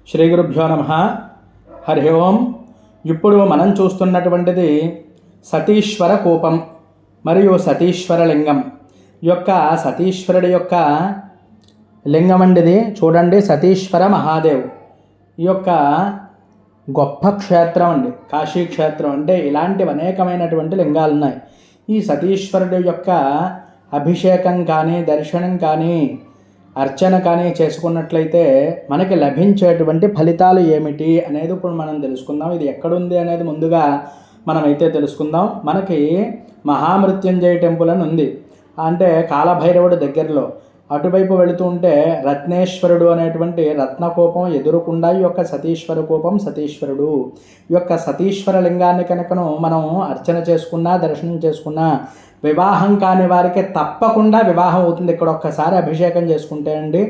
శ్రీ గురుభ్యో నమః. హరి ఓం. ఇప్పుడు మనం చూస్తున్నటువంటిది సతీశ్వర కూపం మరియు సతీశ్వర లింగం. సతీశ్వరుడి యొక్క లింగం అండిది. చూడండి, సతీశ్వర మహాదేవ్ ఈ యొక్క గొప్ప క్షేత్రం అండి, కాశీ క్షేత్రం. అంటే ఇలాంటివి అనేకమైనటువంటి లింగాలు ఉన్నాయి. ఈ సతీశ్వరుడి యొక్క అభిషేకం కానీ, దర్శనం కానీ, అర్చన కానీ చేసుకున్నట్లయితే మనకి లభించేటువంటి ఫలితాలు ఏమిటి అనేది ఇప్పుడు మనం తెలుసుకుందాం. ఇది ఎక్కడుంది అనేది ముందుగా మనమైతే తెలుసుకుందాం. మనకి మహామృత్యుంజయ టెంపుల్ అని ఉంది, అంటే కాలభైరవుడి దగ్గరలో. అటువైపు వెళుతూ ఉంటే రత్నేశ్వరుడు అనేటువంటి రత్నకూపం ఎదురుకుండా ఈ యొక్క సతీశ్వర కూపం, సతీశ్వరుడు. ఈ యొక్క సతీశ్వర లింగాన్ని కనుకను మనం అర్చన చేసుకున్నా, దర్శనం చేసుకున్నా, వివాహం కాని వారికి తప్పకుండా వివాహం అవుతుంది. ఇక్కడ ఒక్కసారి అభిషేకం చేసుకుంటే అండి,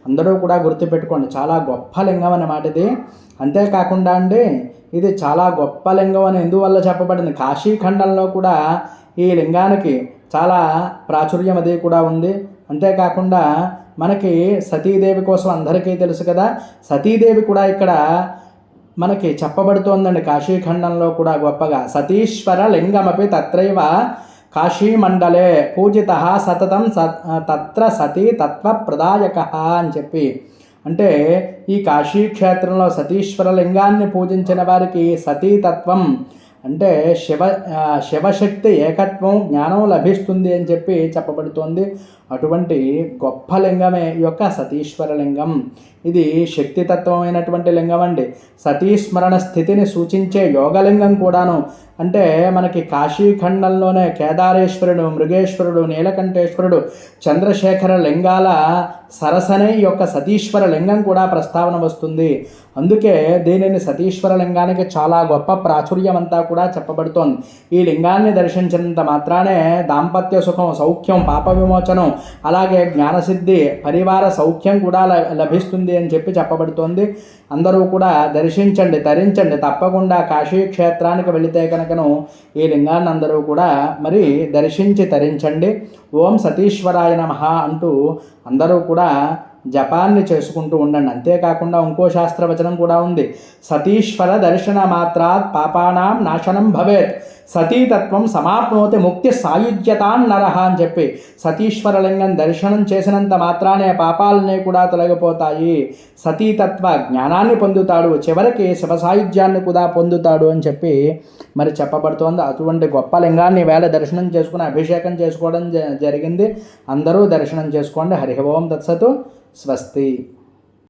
అందరూ కూడా గుర్తుపెట్టుకోండి, చాలా గొప్ప లింగం అన్నమాట ఇది. అంతేకాకుండా అండి, ఇది చాలా గొప్ప లింగం అని ఎందువల్ల చెప్పబడింది, కాశీఖండంలో కూడా ఈ లింగానికి చాలా ప్రాచుర్యం అది కూడా ఉంది. అంతేకాకుండా మనకి సతీదేవి కోసం అందరికీ తెలుసు కదా, సతీదేవి కూడా ఇక్కడ మనకి చెప్పబడుతోందండి కాశీఖండంలో కూడా గొప్పగా. సతీశ్వర లింగమపి తత్రైవ కాశీమండలే పూజిత సతతం తత్ర సతీ తత్వ ప్రదాయక అని చెప్పి. అంటే ఈ కాశీక్షేత్రంలో సతీశ్వర లింగాన్ని పూజించిన వారికి సతీతత్వం అంటే శివశక్తి ఏకత్వం, జ్ఞానం లభిస్తుంది అని చెప్పి చెప్పబడుతోంది. అటువంటి గొప్ప లింగమే ఈ యొక్క సతీశ్వర లింగం. ఇది శక్తితత్వమైనటువంటి లింగం అండి. సతీస్మరణ స్థితిని సూచించే యోగలింగం కూడాను. అంటే మనకి కాశీఖండంలోనే కేదారేశ్వరుడు, మృగేశ్వరుడు, నీలకంఠేశ్వరుడు, చంద్రశేఖర లింగాల సరసనే ఈ యొక్క సతీశ్వర లింగం కూడా ప్రస్తావన వస్తుంది. అందుకే దీనిని సతీశ్వర లింగానికి చాలా గొప్ప ప్రాచుర్యం అంతా కూడా చెప్పబడుతోంది. ఈ లింగాన్ని దర్శించినంత మాత్రానే దాంపత్య సుఖం, సౌఖ్యం, పాప విమోచనం, అలాగే జ్ఞానసిద్ధి, పరివార సౌఖ్యం కూడా లభిస్తుంది అని చెప్పి చెప్పబడుతోంది. అందరూ కూడా దర్శించండి, తరించండి. తప్పకుండా కాశీ క్షేత్రానికి వెళితే కనుకను ఈ లింగాన్ని అందరూ కూడా మరి దర్శించి తరించండి. ఓం సతీశ్వరాయ నమః అంటూ అందరూ కూడా జపాన్ని చేసుకుంటూ ఉండండి. అంతేకాకుండా ఇంకో శాస్త్రవచనం కూడా ఉంది, సతీశ్వర దర్శన మాత్రాత్ పాపానాం నాశనం భవేత్, సతీతత్వం సమాప్నోతి ముక్తి సాయుజ్యతాన్ నరహ అని చెప్పి. సతీశ్వర లింగం దర్శనం చేసినంత మాత్రానే పాపాలనే కూడా తొలగిపోతాయి, సతీతత్వ జ్ఞానాన్ని పొందుతాడు, చివరికి శివ సాయుధ్యాన్ని కూడా పొందుతాడు అని చెప్పి మరి చెప్పబడుతోంది. అటువంటి గొప్ప లింగాన్ని వేళ దర్శనం చేసుకుని అభిషేకం చేసుకోవడం జరిగింది. అందరూ దర్శనం చేసుకోండి. హరి ఓం తత్సతు. స్వస్తి.